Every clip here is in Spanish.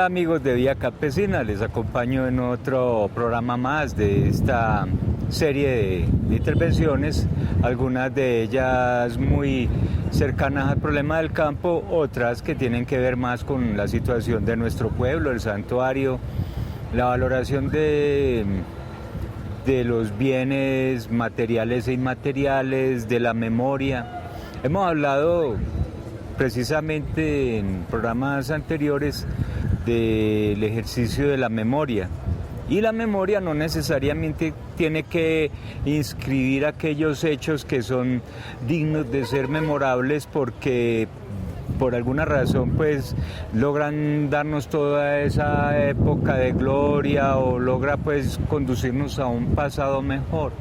Hola amigos de Vía Campesina, les acompaño en otro programa más de esta serie de intervenciones, algunas de ellas muy cercanas al problema del campo, otras que tienen que ver más con la situación de nuestro pueblo, el santuario, la valoración de los bienes materiales e inmateriales, de la memoria. Hemos hablado precisamente en programas anteriores del ejercicio de la memoria. Y la memoria no necesariamente tiene que inscribir aquellos hechos que son dignos de ser memorables porque por alguna razón pues logran darnos toda esa época de gloria o logra pues conducirnos a un pasado mejor.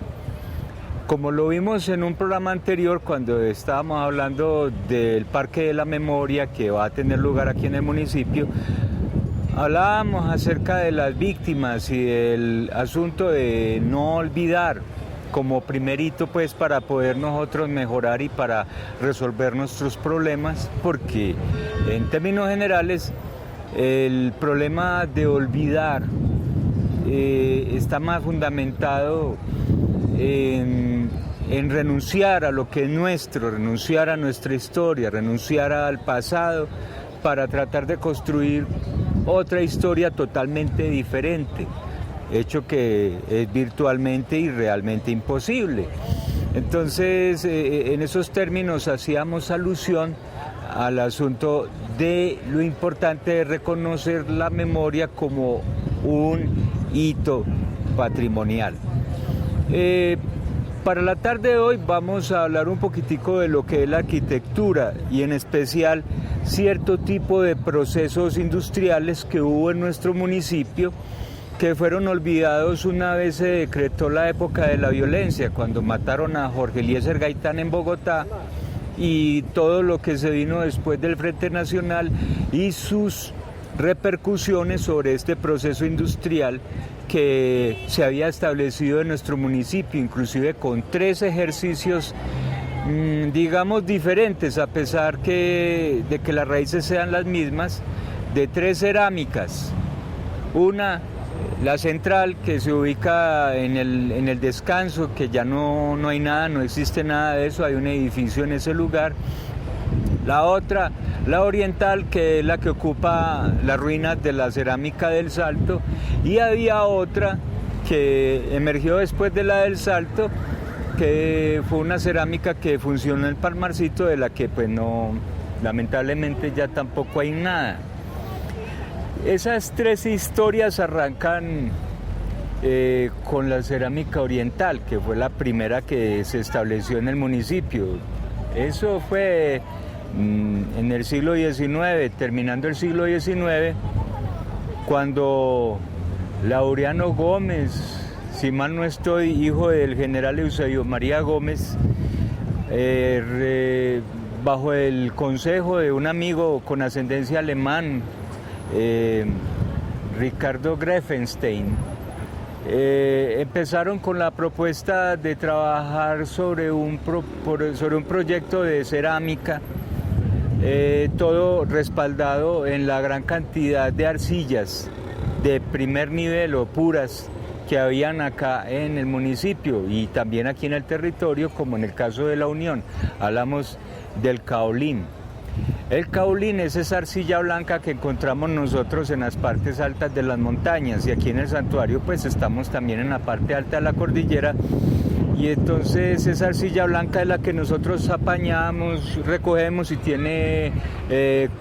Como lo vimos en un programa anterior cuando estábamos hablando del Parque de la Memoria que va a tener lugar aquí en el municipio, hablábamos acerca de las víctimas y del asunto de no olvidar como primerito pues para poder nosotros mejorar y para resolver nuestros problemas, porque en términos generales el problema de olvidar está más fundamentado en renunciar a lo que es nuestro, renunciar a nuestra historia, renunciar al pasado para tratar de construir otra historia totalmente diferente, hecho que es virtualmente y realmente imposible. Entonces, en esos términos hacíamos alusión al asunto de lo importante de reconocer la memoria como un hito patrimonial. Para la tarde de hoy vamos a hablar un poquitico de lo que es la arquitectura y en especial cierto tipo de procesos industriales que hubo en nuestro municipio que fueron olvidados una vez se decretó la época de la violencia, cuando mataron a Jorge Eliezer Gaitán en Bogotá y todo lo que se vino después del Frente Nacional y sus repercusiones sobre este proceso industrial que se había establecido en nuestro municipio, inclusive con 3 ejercicios digamos diferentes, a pesar de que las raíces sean las mismas, de 3 cerámicas. Una, la central, que se ubica en el descanso, que ya no hay nada, no existe nada de eso, hay un edificio en ese lugar. La otra, la oriental, que es la que ocupa las ruinas de la cerámica del Salto, y había otra que emergió después de la del Salto, que fue una cerámica que funcionó en el Palmarcito, de la que pues no, lamentablemente ya tampoco hay nada. Esas 3 historias arrancan con la cerámica oriental, que fue la primera que se estableció en el municipio. Eso fue en el siglo XIX, terminando el siglo XIX, cuando Laureano Gómez, si mal no estoy, hijo del general Eusebio María Gómez, bajo el consejo de un amigo con ascendencia alemán, Ricardo Grefenstein, empezaron con la propuesta de trabajar sobre un proyecto de cerámica, todo respaldado en la gran cantidad de arcillas de primer nivel o puras que habían acá en el municipio y también aquí en el territorio, como en el caso de La Unión. Hablamos del caolín. El caolín es esa arcilla blanca que encontramos nosotros en las partes altas de las montañas, y aquí en el santuario pues estamos también en la parte alta de la cordillera, y entonces esa arcilla blanca es la que nosotros apañamos, recogemos, y tiene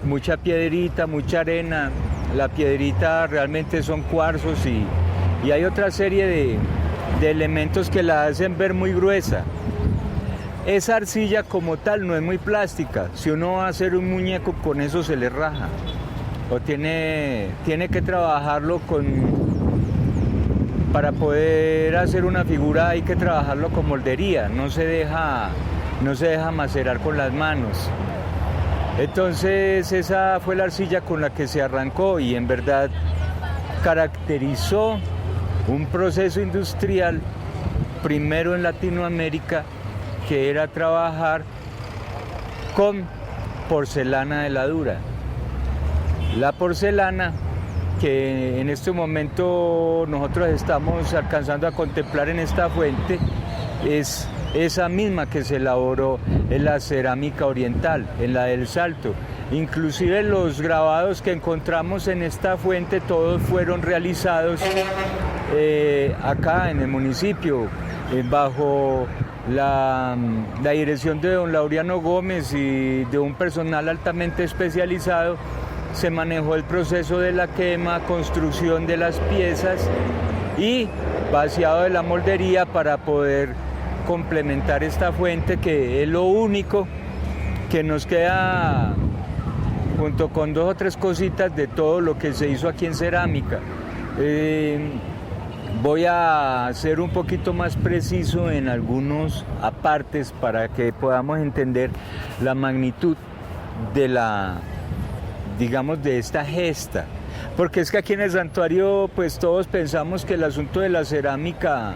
mucha piedrita, mucha arena. La piedrita realmente son cuarzos y hay otra serie de elementos que la hacen ver muy gruesa. Esa arcilla como tal no es muy plástica. Si uno va a hacer un muñeco con eso se le raja. O tiene que trabajarlo para poder hacer una figura hay que trabajarlo con moldería. No se deja macerar con las manos. Entonces esa fue la arcilla con la que se arrancó y en verdad caracterizó un proceso industrial primero en Latinoamérica, que era trabajar con porcelana de la dura. La porcelana que en este momento nosotros estamos alcanzando a contemplar en esta fuente es esa misma que se elaboró en la cerámica oriental, en la del Salto. Inclusive los grabados que encontramos en esta fuente todos fueron realizados acá en el municipio, bajo la dirección de don Laureano Gómez y de un personal altamente especializado. Se manejó el proceso de la quema, construcción de las piezas y vaciado de la moldería para poder complementar esta fuente, que es lo único que nos queda, junto con 2 o 3 cositas de todo lo que se hizo aquí en cerámica. Voy a ser un poquito más preciso en algunos apartes para que podamos entender la magnitud de de esta gesta, porque es que aquí en el santuario pues todos pensamos que el asunto de la cerámica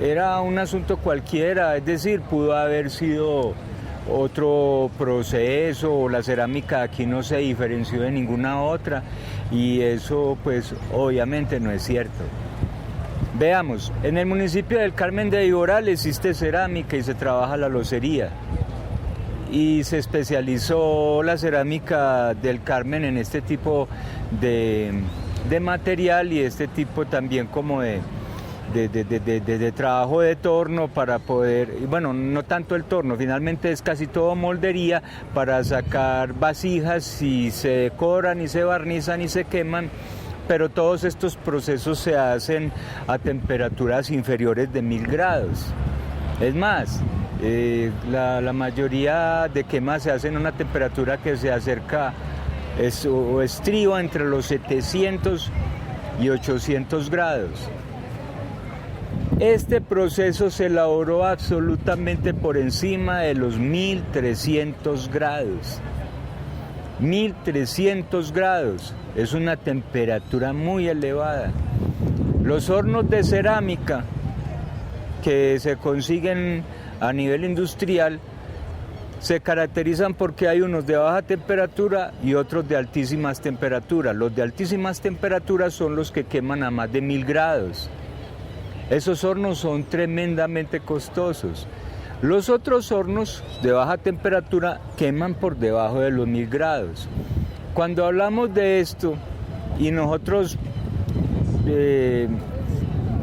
era un asunto cualquiera, es decir, pudo haber sido otro proceso, la cerámica aquí no se diferenció de ninguna otra, y eso pues obviamente no es cierto. Veamos, en el municipio del Carmen de Viboral existe cerámica y se trabaja la locería, y se especializó la cerámica del Carmen en este tipo de material y este tipo también como de trabajo de torno para poder, bueno, no tanto el torno, finalmente es casi todo moldería para sacar vasijas y se decoran y se barnizan y se queman, pero todos estos procesos se hacen a temperaturas inferiores de 1000 grados. Es más, la mayoría de quemas se hacen a una temperatura que se acerca o estriba entre los 700 y 800 grados. Este proceso se elaboró absolutamente por encima de los 1300 grados. 1300 grados es una temperatura muy elevada. Los hornos de cerámica que se consiguen a nivel industrial se caracterizan porque hay unos de baja temperatura y otros de altísimas temperaturas. Los de altísimas temperaturas son los que queman a más de 1000 grados. Esos hornos son tremendamente costosos. Los otros hornos de baja temperatura queman por debajo de los 1000 grados. Cuando hablamos de esto y nosotros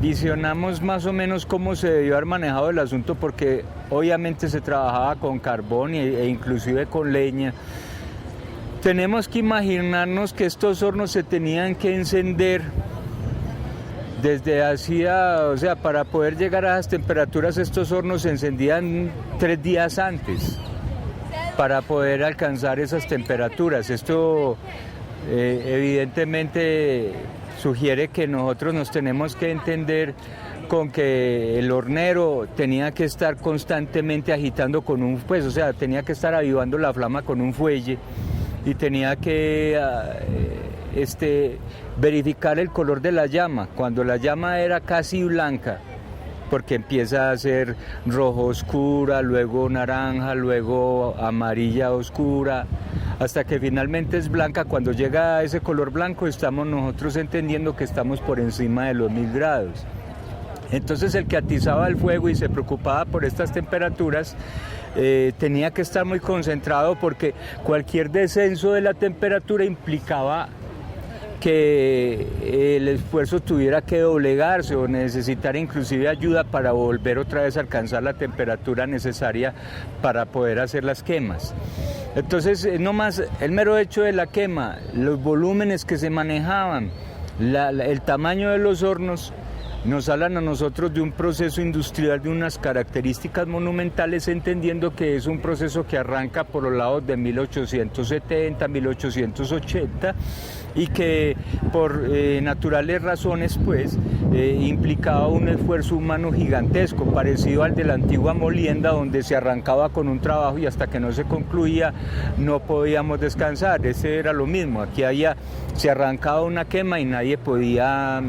visionamos más o menos cómo se debió haber manejado el asunto, porque obviamente se trabajaba con carbón e inclusive con leña, tenemos que imaginarnos que estos hornos se tenían que encender desde o sea, para poder llegar a esas temperaturas, estos hornos se encendían 3 días antes para poder alcanzar esas temperaturas. Esto evidentemente sugiere que nosotros nos tenemos que entender con que el hornero tenía que estar constantemente agitando o sea, tenía que estar avivando la flama con un fuelle y tenía que verificar el color de la llama. Cuando la llama era casi blanca, porque empieza a ser rojo oscura, luego naranja, luego amarilla oscura, hasta que finalmente es blanca. Cuando llega a ese color blanco estamos nosotros entendiendo que estamos por encima de los 1000 grados. Entonces el que atizaba el fuego y se preocupaba por estas temperaturas tenía que estar muy concentrado, porque cualquier descenso de la temperatura implicaba que el esfuerzo tuviera que doblegarse o necesitar inclusive ayuda para volver otra vez a alcanzar la temperatura necesaria para poder hacer las quemas. Entonces, no más el mero hecho de la quema, los volúmenes que se manejaban, el tamaño de los hornos, nos hablan a nosotros de un proceso industrial de unas características monumentales, entendiendo que es un proceso que arranca por los lados de 1870, 1880, y que por naturales razones pues implicaba un esfuerzo humano gigantesco, parecido al de la antigua molienda, donde se arrancaba con un trabajo y hasta que no se concluía no podíamos descansar. Ese era lo mismo, aquí se arrancaba una quema y nadie podía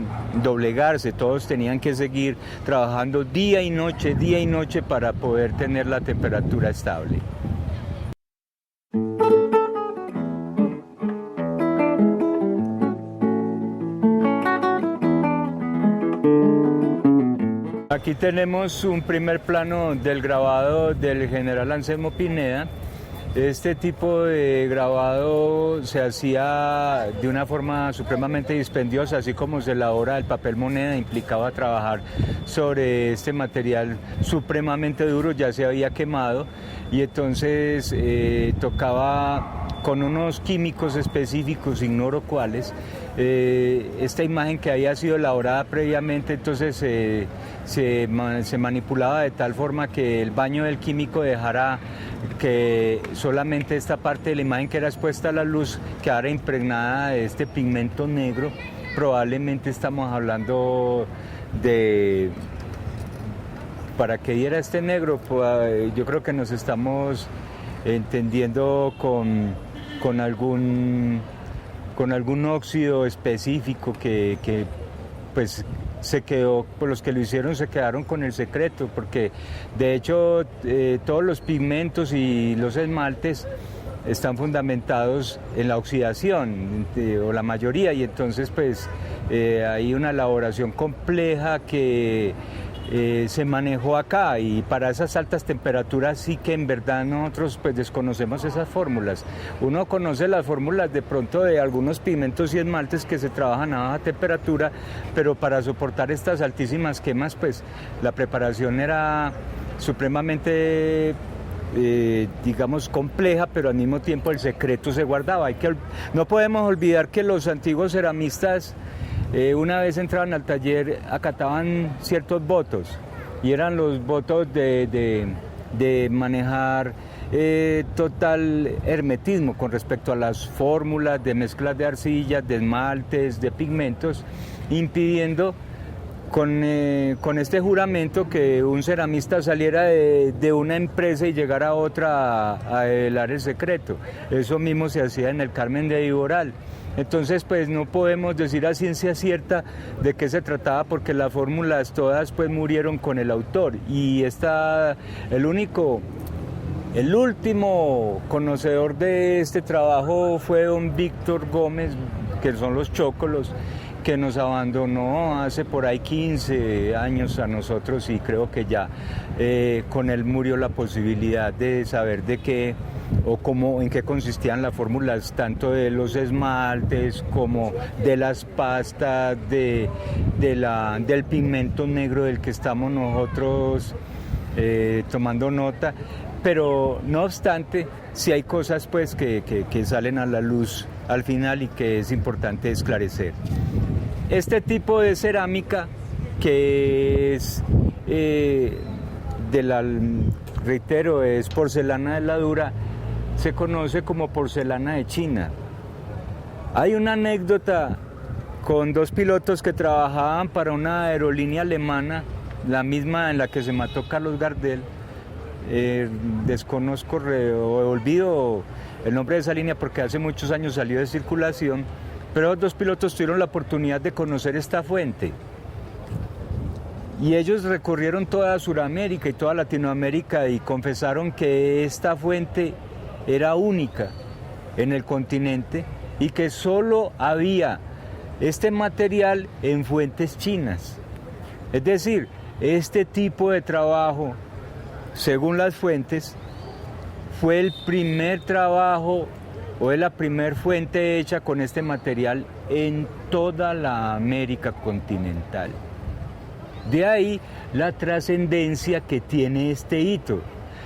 doblegarse, todos tenían que seguir trabajando día y noche para poder tener la temperatura estable. Aquí tenemos un primer plano del grabado del general Anselmo Pineda. Este tipo de grabado se hacía de una forma supremamente dispendiosa, así como se elabora el papel moneda, implicaba trabajar sobre este material supremamente duro, ya se había quemado, y entonces tocaba con unos químicos específicos, ignoro cuáles, esta imagen que había sido elaborada previamente, entonces se manipulaba de tal forma que el baño del químico dejara que solamente esta parte de la imagen que era expuesta a la luz quedara impregnada de este pigmento negro. Probablemente estamos hablando de... Para que diera este negro, pues, yo creo que nos estamos entendiendo con algún óxido específico que pues se quedó, pues los que lo hicieron se quedaron con el secreto, porque de hecho todos los pigmentos y los esmaltes están fundamentados en la oxidación, o la mayoría, y entonces pues hay una elaboración compleja que se manejó acá, y para esas altas temperaturas sí que en verdad nosotros pues desconocemos esas fórmulas. Uno conoce las fórmulas de pronto de algunos pigmentos y esmaltes que se trabajan a baja temperatura, pero para soportar estas altísimas quemas pues la preparación era supremamente digamos compleja, pero al mismo tiempo el secreto se guardaba. No podemos olvidar que los antiguos ceramistas una vez entraban al taller, acataban ciertos votos, y eran los votos de manejar total hermetismo con respecto a las fórmulas de mezclas de arcillas, de esmaltes, de pigmentos, impidiendo con este juramento que un ceramista saliera de una empresa y llegara a otra a velar el secreto. Eso mismo se hacía en el Carmen de Iboral. Entonces, pues no podemos decir a ciencia cierta de qué se trataba, porque las fórmulas todas pues murieron con el autor, y el último conocedor de este trabajo fue don Víctor Gómez, que son los Chócolos, que nos abandonó hace por ahí 15 años a nosotros, y creo que ya con él murió la posibilidad de saber de qué o cómo, en qué consistían las fórmulas tanto de los esmaltes como de las pastas, del pigmento negro del que estamos nosotros tomando nota. Pero no obstante, sí hay cosas pues que salen a la luz al final y que es importante esclarecer. Este tipo de cerámica, que es reitero, es porcelana de Herradura, se conoce como porcelana de China. Hay una anécdota con dos pilotos que trabajaban para una aerolínea alemana, la misma en la que se mató Carlos Gardel. Desconozco o olvido el nombre de esa línea porque hace muchos años salió de circulación, pero los dos pilotos tuvieron la oportunidad de conocer esta fuente. Y ellos recorrieron toda Sudamérica y toda Latinoamérica y confesaron que esta fuente era única en el continente y que solo había este material en fuentes chinas. Es decir, este tipo de trabajo, según las fuentes, fue el primer trabajo o es la primer fuente hecha con este material en toda la América continental. De ahí la trascendencia que tiene este hito.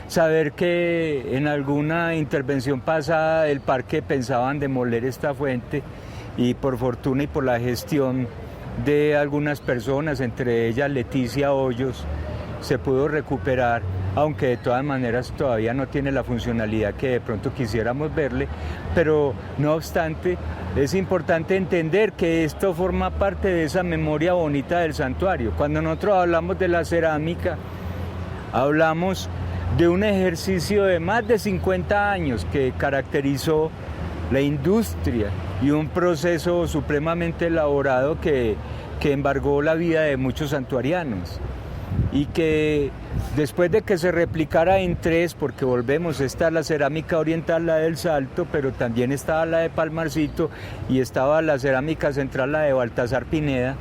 Saber que en alguna intervención pasada del parque pensaban demoler esta fuente, y por fortuna y por la gestión de algunas personas, entre ellas Leticia Hoyos, se pudo recuperar, aunque de todas maneras todavía no tiene la funcionalidad que de pronto quisiéramos verle, pero no obstante es importante entender que esto forma parte de esa memoria bonita del santuario. Cuando nosotros hablamos de la cerámica, hablamos de un ejercicio de más de 50 años que caracterizó la industria y un proceso supremamente elaborado que embargó la vida de muchos santuarianos, y que después de que se replicara en tres, porque volvemos, está la cerámica oriental, la del Salto, pero también estaba la de Palmarcito y estaba la cerámica central, la de Baltasar Pineda,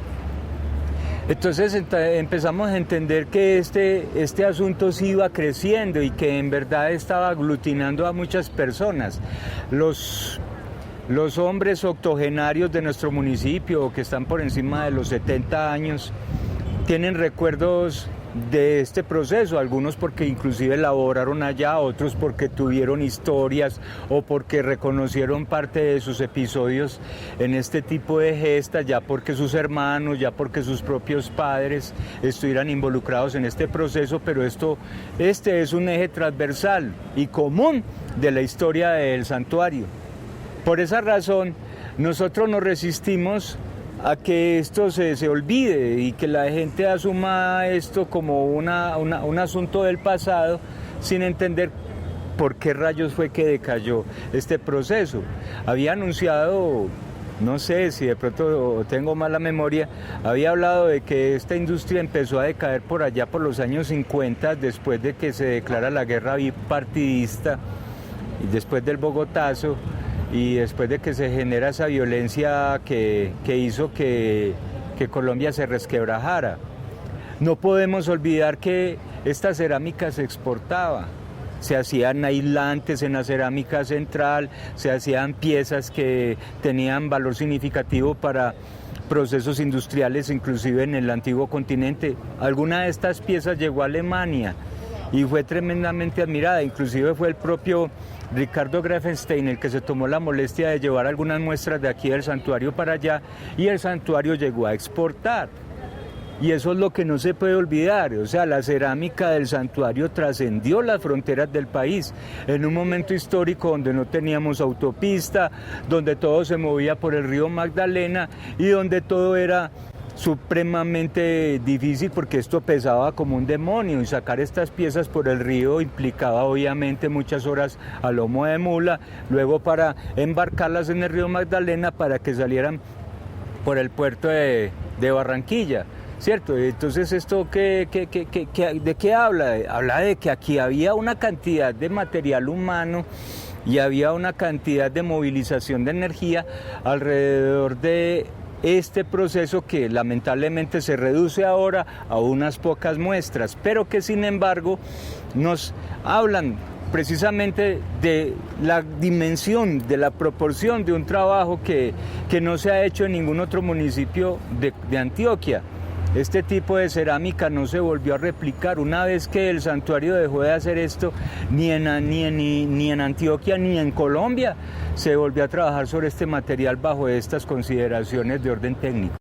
Entonces empezamos a entender que este asunto sí iba creciendo y que en verdad estaba aglutinando a muchas personas. Los hombres octogenarios de nuestro municipio, que están por encima de los 70 años, tienen recuerdos de este proceso, algunos porque inclusive laboraron allá, otros porque tuvieron historias o porque reconocieron parte de sus episodios en este tipo de gestas, ya porque sus hermanos, ya porque sus propios padres estuvieran involucrados en este proceso, pero este es un eje transversal y común de la historia del santuario. Por esa razón, nosotros nos resistimos a que esto se olvide y que la gente asuma esto como un asunto del pasado sin entender por qué rayos fue que decayó este proceso. Había anunciado, no sé si de pronto tengo mala memoria, había hablado de que esta industria empezó a decaer por allá por los años 50, después de que se declara la guerra bipartidista y después del Bogotazo, y después de que se genera esa violencia que hizo que Colombia se resquebrajara. No podemos olvidar que esta cerámica se exportaba. Se hacían aislantes en la cerámica central, se hacían piezas que tenían valor significativo para procesos industriales, inclusive en el antiguo continente. Alguna de estas piezas llegó a Alemania y fue tremendamente admirada, inclusive fue el propio Ricardo Grefenstein el que se tomó la molestia de llevar algunas muestras de aquí del santuario para allá, y el santuario llegó a exportar. Y eso es lo que no se puede olvidar, o sea, la cerámica del santuario trascendió las fronteras del país, en un momento histórico donde no teníamos autopista, donde todo se movía por el río Magdalena y donde todo era supremamente difícil porque esto pesaba como un demonio, y sacar estas piezas por el río implicaba obviamente muchas horas a lomo de mula, luego para embarcarlas en el río Magdalena para que salieran por el puerto de Barranquilla, ¿cierto? Entonces esto ¿de qué habla? Habla de que aquí había una cantidad de material humano y había una cantidad de movilización de energía alrededor de este proceso que lamentablemente se reduce ahora a unas pocas muestras, pero que sin embargo nos hablan precisamente de la dimensión, de la proporción de un trabajo que no se ha hecho en ningún otro municipio de Antioquia. Este tipo de cerámica no se volvió a replicar. Una vez que el santuario dejó de hacer esto, ni en Antioquia ni en Colombia se volvió a trabajar sobre este material bajo estas consideraciones de orden técnico.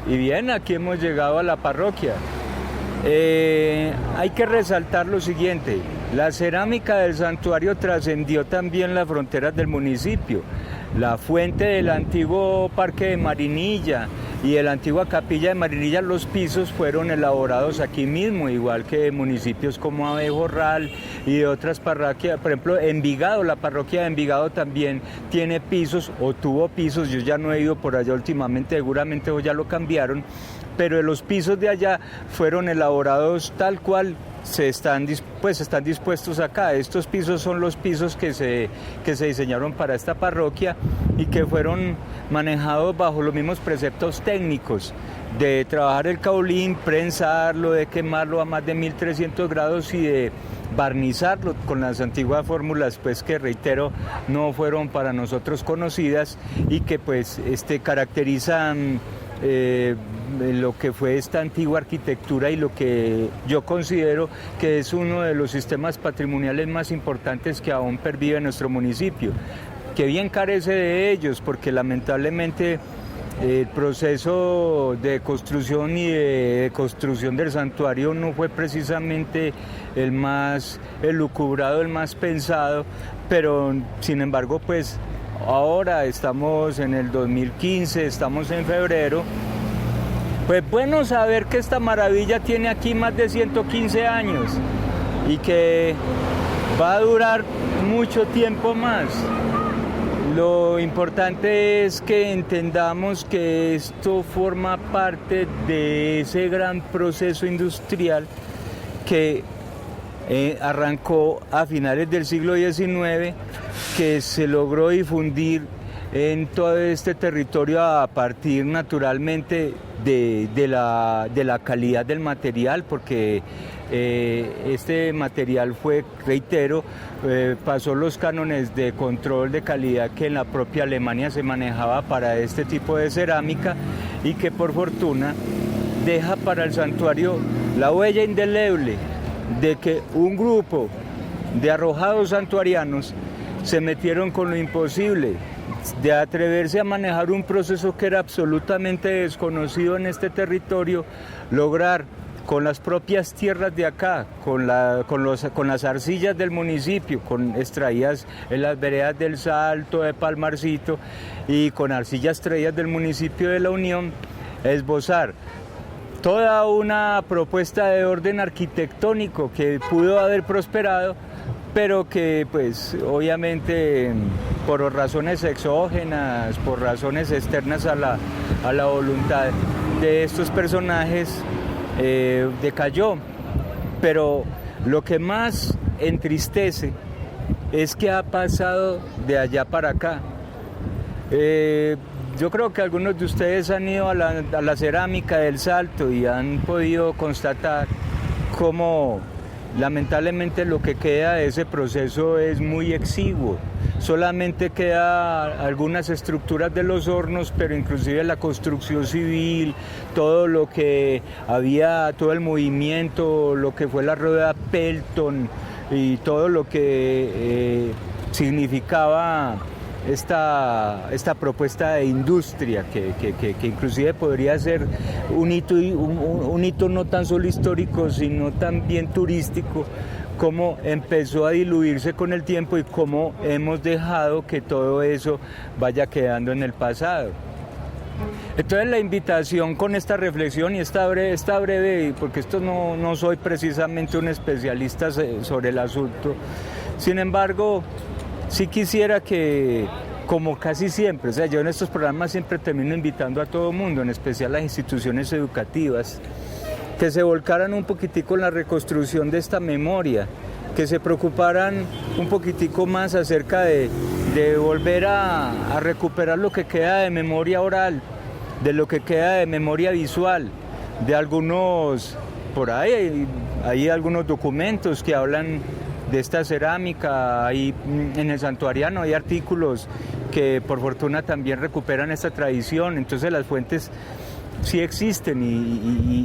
Y bien, aquí hemos llegado a la parroquia. Hay que resaltar lo siguiente: la cerámica del santuario trascendió también las fronteras del municipio. La fuente del antiguo parque de Marinilla y de la antigua capilla de Marinilla, los pisos fueron elaborados aquí mismo, igual que de municipios como Abejorral y de otras parroquias. Por ejemplo, Envigado, la parroquia de Envigado también tiene pisos o tuvo pisos. Yo ya no he ido por allá últimamente, seguramente ya lo cambiaron, pero los pisos de allá fueron elaborados tal cual están dispuestos acá. Estos pisos son los pisos que se diseñaron para esta parroquia y que fueron manejados bajo los mismos preceptos técnicos de trabajar el caolín, prensarlo, de quemarlo a más de 1300 grados y de barnizarlo con las antiguas fórmulas, pues que reitero, no fueron para nosotros conocidas y que pues caracterizan lo que fue esta antigua arquitectura y lo que yo considero que es uno de los sistemas patrimoniales más importantes que aún pervive en nuestro municipio, que bien carece de ellos, porque lamentablemente el proceso de construcción y de construcción del santuario no fue precisamente el más elucubrado, el más pensado, pero sin embargo pues ahora estamos en el 2015, estamos en febrero. Pues bueno saber que esta maravilla tiene aquí más de 115 años y que va a durar mucho tiempo más. Lo importante es que entendamos que esto forma parte de ese gran proceso industrial que arrancó a finales del siglo XIX, que se logró difundir en todo este territorio a partir naturalmente de la calidad del material, porque este material fue, reitero, pasó los cánones de control de calidad que en la propia Alemania se manejaba para este tipo de cerámica y que por fortuna deja para el santuario la huella indeleble de que un grupo de arrojados santuarianos se metieron con lo imposible, de atreverse a manejar un proceso que era absolutamente desconocido en este territorio, lograr con las propias tierras de acá, con las arcillas del municipio, extraídas en las veredas del Salto, de Palmarcito, y con arcillas traídas del municipio de La Unión, esbozar toda una propuesta de orden arquitectónico que pudo haber prosperado, pero que pues obviamente por razones exógenas, por razones externas a la voluntad de estos personajes, decayó. Pero lo que más entristece es que ha pasado de allá para acá. Yo creo que algunos de ustedes han ido a la cerámica del Salto y han podido constatar cómo lamentablemente lo que queda de ese proceso es muy exiguo. Solamente queda algunas estructuras de los hornos, pero inclusive la construcción civil, todo lo que había, todo el movimiento, lo que fue la rueda Pelton y todo lo que significaba esta propuesta de industria que inclusive podría ser un hito no tan solo histórico, sino también turístico, cómo empezó a diluirse con el tiempo y cómo hemos dejado que todo eso vaya quedando en el pasado. Entonces la invitación con esta reflexión, y esta breve, porque esto no soy precisamente un especialista sobre el asunto, sin embargo, sí quisiera que, como casi siempre, o sea, yo en estos programas siempre termino invitando a todo el mundo, en especial a las instituciones educativas, que se volcaran un poquitico en la reconstrucción de esta memoria, que se preocuparan un poquitico más acerca de volver a recuperar lo que queda de memoria oral, de lo que queda de memoria visual, de algunos, por ahí hay algunos documentos que hablan de esta cerámica, ahí en el santuariano hay artículos que por fortuna también recuperan esta tradición, entonces las fuentes sí existen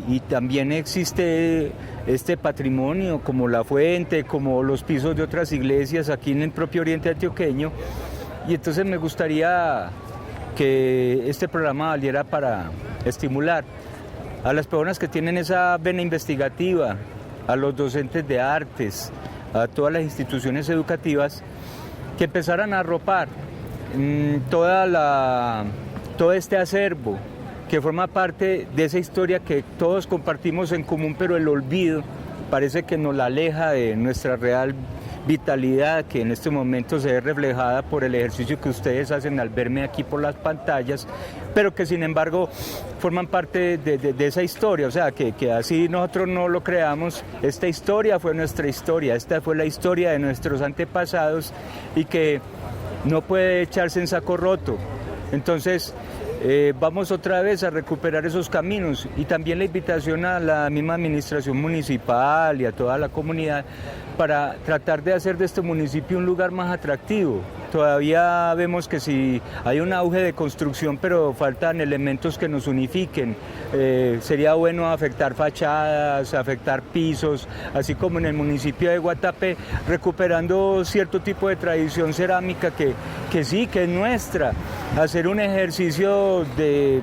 y también existe este patrimonio como la fuente, como los pisos de otras iglesias aquí en el propio Oriente Antioqueño, y entonces me gustaría que este programa valiera para estimular a las personas que tienen esa vena investigativa, a los docentes de artes, a todas las instituciones educativas, que empezaran a arropar todo este acervo que forma parte de esa historia que todos compartimos en común, pero el olvido parece que nos la aleja de nuestra real vitalidad, que en este momento se ve reflejada por el ejercicio que ustedes hacen al verme aquí por las pantallas, pero que sin embargo forman parte de esa historia, o sea, que así nosotros no lo creamos, esta historia fue nuestra historia, esta fue la historia de nuestros antepasados y que no puede echarse en saco roto. Entonces, vamos otra vez a recuperar esos caminos, y también la invitación a la misma administración municipal y a toda la comunidad para tratar de hacer de este municipio un lugar más atractivo. Todavía vemos que sí hay un auge de construcción, pero faltan elementos que nos unifiquen. Sería bueno afectar fachadas, afectar pisos, así como en el municipio de Guatapé, recuperando cierto tipo de tradición cerámica que sí, que es nuestra. Hacer un ejercicio de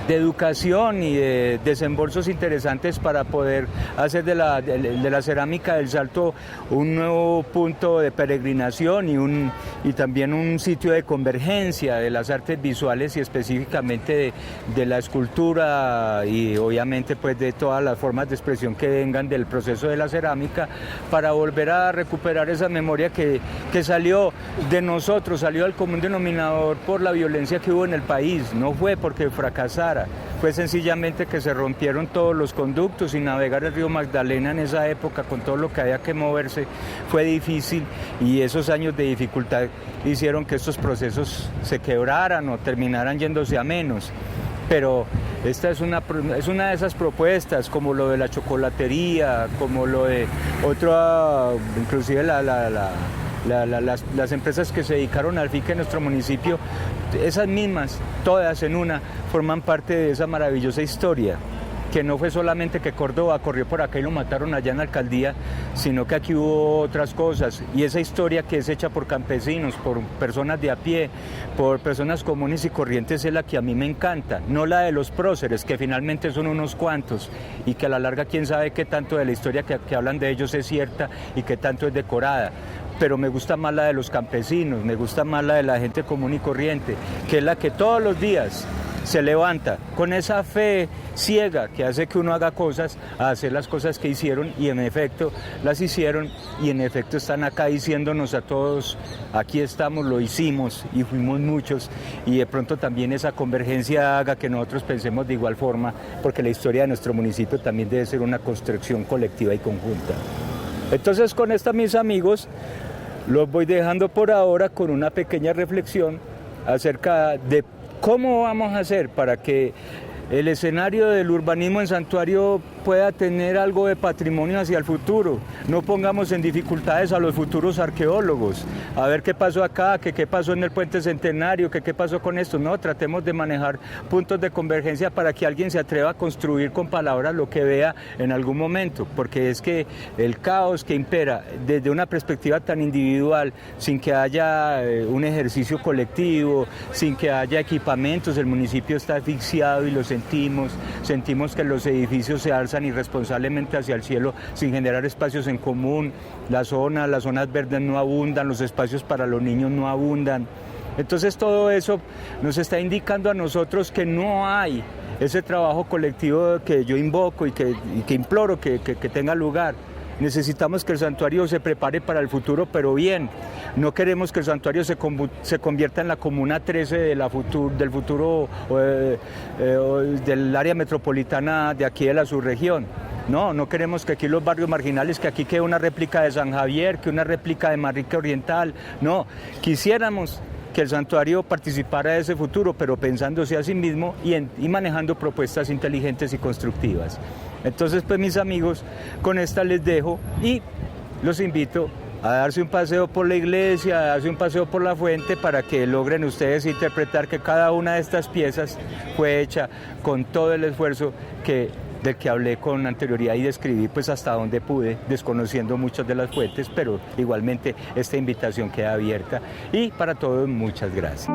educación y de desembolsos interesantes para poder hacer de la cerámica del Salto un nuevo punto de peregrinación y también un sitio de convergencia de las artes visuales y específicamente de la escultura y obviamente pues de todas las formas de expresión que vengan del proceso de la cerámica, para volver a recuperar esa memoria que salió de nosotros, salió al común denominador por la violencia que hubo en el país, no fue porque fracasara. fue sencillamente que se rompieron todos los conductos y navegar el río Magdalena en esa época con todo lo que había que moverse fue difícil, y esos años de dificultad hicieron que estos procesos se quebraran o terminaran yéndose a menos. Pero esta es una de esas propuestas, como lo de la chocolatería, como lo de inclusive las empresas que se dedicaron al FIC en nuestro municipio, esas mismas, todas en una, forman parte de esa maravillosa historia, que no fue solamente que Córdoba corrió por acá y lo mataron allá en la alcaldía, sino que aquí hubo otras cosas, y esa historia que es hecha por campesinos, por personas de a pie, por personas comunes y corrientes, es la que a mí me encanta, no la de los próceres, que finalmente son unos cuantos, y que a la larga quién sabe qué tanto de la historia que hablan de ellos es cierta y qué tanto es decorada. Pero me gusta más la de los campesinos, me gusta más la de la gente común y corriente, que es la que todos los días se levanta con esa fe ciega que hace que uno haga cosas, a hacer las cosas que hicieron, y en efecto las hicieron, y en efecto están acá diciéndonos a todos, aquí estamos, lo hicimos y fuimos muchos, y de pronto también esa convergencia haga que nosotros pensemos de igual forma, porque la historia de nuestro municipio también debe ser una construcción colectiva y conjunta. Entonces, con esta, mis amigos, los voy dejando por ahora con una pequeña reflexión acerca de cómo vamos a hacer para que el escenario del urbanismo en Santuario pueda tener algo de patrimonio hacia el futuro. No pongamos en dificultades a los futuros arqueólogos, a ver qué pasó acá, qué pasó en el Puente Centenario, qué pasó con esto. No, tratemos de manejar puntos de convergencia para que alguien se atreva a construir con palabras lo que vea en algún momento, porque es que el caos que impera desde una perspectiva tan individual, sin que haya un ejercicio colectivo, sin que haya equipamientos, el municipio está asfixiado y lo sentimos que los edificios se alzan irresponsablemente hacia el cielo sin generar espacios en común, las zonas verdes no abundan, los espacios para los niños no abundan. Entonces todo eso nos está indicando a nosotros que no hay ese trabajo colectivo que yo invoco y que imploro que tenga lugar. Necesitamos que el santuario se prepare para el futuro, pero bien. No queremos que el santuario se convierta en la comuna 13 del futuro del área metropolitana de aquí de la subregión. No queremos que aquí los barrios marginales, que aquí quede una réplica de San Javier, que una réplica de Manrique Oriental. No, quisiéramos que el santuario participara de ese futuro, pero pensándose a sí mismo y manejando propuestas inteligentes y constructivas. Entonces, pues, mis amigos, con esta les dejo y los invito a darse un paseo por la iglesia, a darse un paseo por la fuente, para que logren ustedes interpretar que cada una de estas piezas fue hecha con todo el esfuerzo del que hablé con anterioridad y describí pues hasta donde pude, desconociendo muchas de las fuentes, pero igualmente esta invitación queda abierta, y para todos muchas gracias.